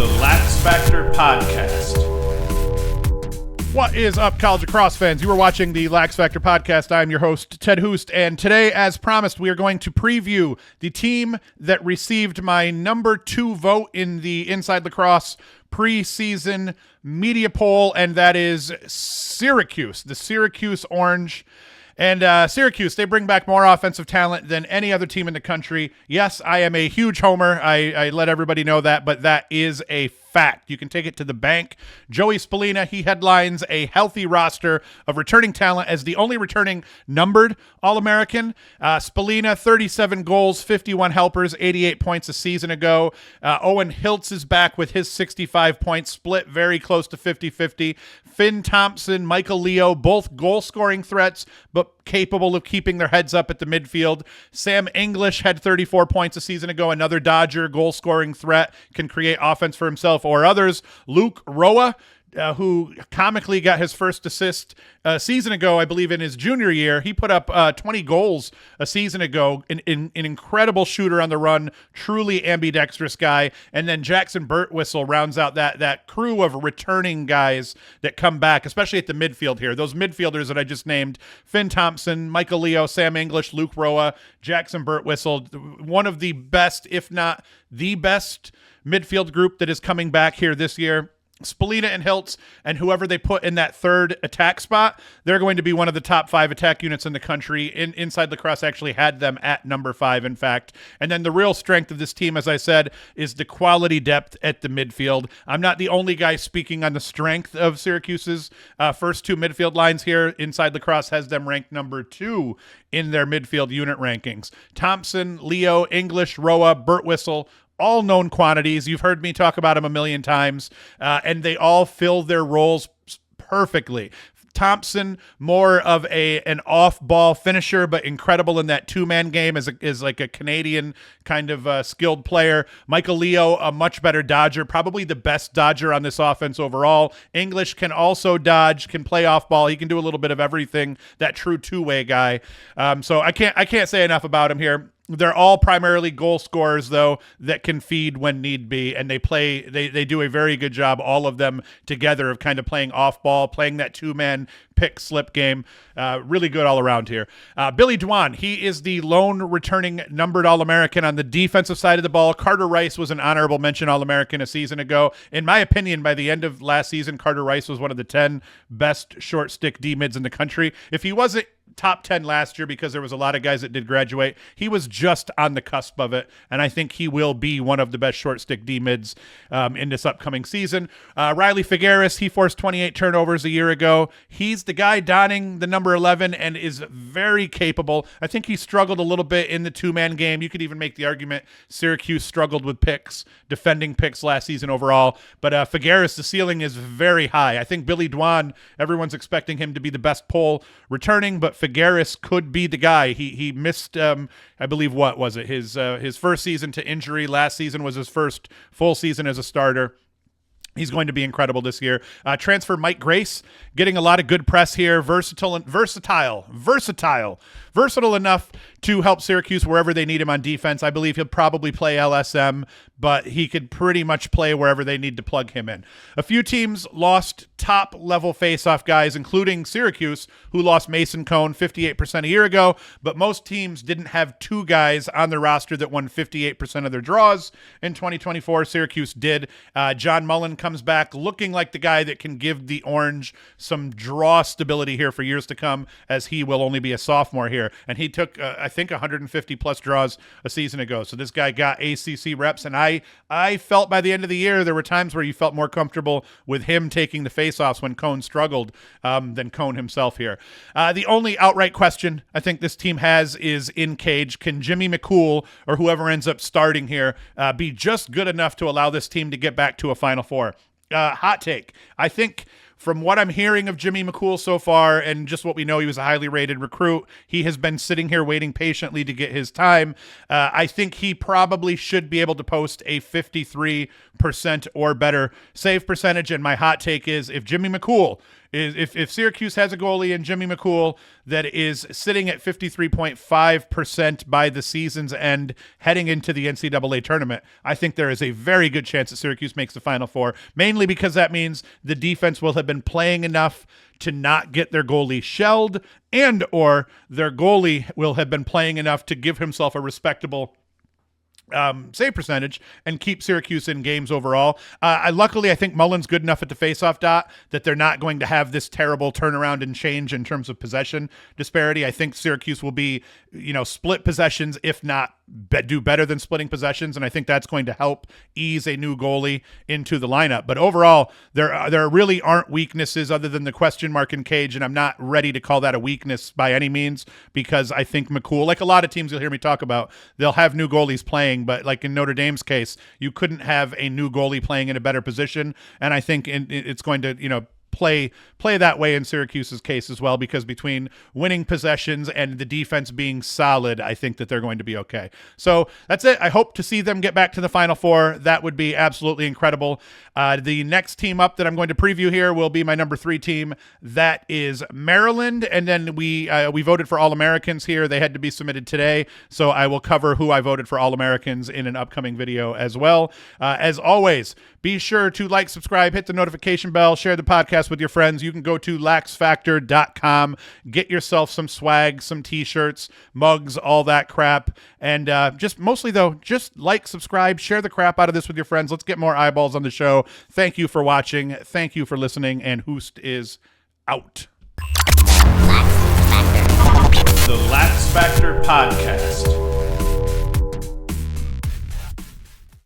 the LaxFactor podcast. What is up, college lacrosse fans? You are watching the LaxFactor podcast. I'm your host, Ted Hoost, and today, as promised, we are going to preview the team that received my number 2 vote in the Inside Lacrosse preseason media poll, and that is Syracuse, the Syracuse Orange. And Syracuse, they bring back more offensive talent than any other team in the country. Yes, I am a huge homer. I let everybody know that, but that is a fact. You can take it to the bank. Joey Spallina, he headlines a healthy roster of returning talent as the only returning numbered All-American. Spallina, 37 goals, 51 helpers, 88 points a season ago. Owen Hiltz is back with his 65 points, split very close to 50-50. Finn Thompson, Michael Leo, both goal-scoring threats, but capable of keeping their heads up at the midfield. Sam English had 34 points a season ago, another Dodger goal-scoring threat, can create offense for himself or others. Luke Roa, who comically got his first assist a season ago, I believe in his junior year. He put up 20 goals a season ago, an incredible shooter on the run, truly ambidextrous guy. And then Jackson Birtwistle rounds out that crew of returning guys that come back, especially at the midfield here. Those midfielders that I just named, Finn Thompson, Michael Leo, Sam English, Luke Roa, Jackson Birtwistle, one of the best, if not the best midfield group that is coming back here this year. Spallina and Hiltz and whoever they put in that third attack spot, they're going to be one of the top 5 attack units in the country. Inside Lacrosse actually had them at number 5, in fact. And then the real strength of this team, as I said, is the quality depth at the midfield. I'm not the only guy speaking on the strength of Syracuse's first 2 midfield lines here. Inside Lacrosse has them ranked number 2 in their midfield unit rankings. Thompson, Leo, English, Roa, Birtwistle, all known quantities. You've heard me talk about them a million times, and they all fill their roles perfectly. Thompson, more of an off-ball finisher, but incredible in that 2-man game is like a Canadian kind of skilled player. Michael Leo, a much better dodger, probably the best dodger on this offense overall. English can also dodge, can play off-ball. He can do a little bit of everything, that true 2-way guy. So I can't say enough about him here. They're all primarily goal scorers, though, that can feed when need be, and they do a very good job, all of them together, of kind of playing off ball, playing that 2-man pick slip game. Really good all around here. Billy Dwan, he is the lone returning numbered All-American on the defensive side of the ball. Carter Rice was an honorable mention All-American a season ago. In my opinion, by the end of last season, Carter Rice was one of the 10 best short stick D-mids in the country. If he wasn't top 10 last year, because there was a lot of guys that did graduate, he was just on the cusp of it, and I think he will be one of the best short stick D-mids in this upcoming season. Riley Figueres, he forced 28 turnovers a year ago. He's the guy donning the number 11 and is very capable. I think he struggled a little bit in the 2-man game. You could even make the argument Syracuse struggled with picks, defending picks last season overall, but Figueres, the ceiling is very high. I think Billy Dwan, everyone's expecting him to be the best poll returning, but Figueres could be the guy. He missed, I believe, what was it? His first season to injury. Last season was his first full season as a starter. He's going to be incredible this year. Transfer Mike Grace, getting a lot of good press here. Versatile enough to help Syracuse wherever they need him on defense. I believe he'll probably play LSM, but he could pretty much play wherever they need to plug him in. A few teams lost top-level face-off guys, including Syracuse, who lost Mason Kohn 58% a year ago, but most teams didn't have 2 guys on their roster that won 58% of their draws in 2024. Syracuse did. John Mullen comes back looking like the guy that can give the Orange some draw stability here for years to come, as he will only be a sophomore here. And he took, I think, 150-plus draws a season ago. So this guy got ACC reps, and I felt by the end of the year there were times where you felt more comfortable with him taking the faceoffs when Kohn struggled than Kohn himself here. The only outright question I think this team has is in cage. Can Jimmy McCool, or whoever ends up starting here, be just good enough to allow this team to get back to a Final Four? Hot take. I think from what I'm hearing of Jimmy McCool so far, and just what we know, he was a highly rated recruit. He has been sitting here waiting patiently to get his time. I think he probably should be able to post a 53% or better save percentage. And my hot take is, if Jimmy McCool if Syracuse has a goalie in Jimmy McCool that is sitting at 53.5% by the season's end heading into the NCAA tournament, I think there is a very good chance that Syracuse makes the Final Four, mainly because that means the defense will have been playing enough to not get their goalie shelled, and or their goalie will have been playing enough to give himself a respectable save percentage and keep Syracuse in games overall. Luckily, I think Mullen's good enough at the faceoff dot that they're not going to have this terrible turnaround and change in terms of possession disparity. I think Syracuse will be, split possessions, if not do better than splitting possessions, and I think that's going to help ease a new goalie into the lineup. But overall, there really aren't weaknesses other than the question mark in Cage, and I'm not ready to call that a weakness by any means, because I think McCool, like a lot of teams you'll hear me talk about, they'll have new goalies playing, but like in Notre Dame's case, you couldn't have a new goalie playing in a better position, and I think it's going to, play that way in Syracuse's case as well, because between winning possessions and the defense being solid, I think that they're going to be okay. So that's it. I hope to see them get back to the Final Four. That would be absolutely incredible. The next team up that I'm going to preview here will be my number 3 team. That is Maryland. And then we voted for All-Americans here. They had to be submitted today, so I will cover who I voted for All-Americans in an upcoming video as well. As always, be sure to like, subscribe, hit the notification bell, share the podcast with your friends. You can go to LaxFactor.com, get yourself some swag, some t-shirts, mugs, all that crap. And just mostly, though, just like, subscribe, share the crap out of this with your friends. Let's get more eyeballs on the show. Thank you for watching. Thank you for listening. And Hoost is out. The LaxFactor Podcast.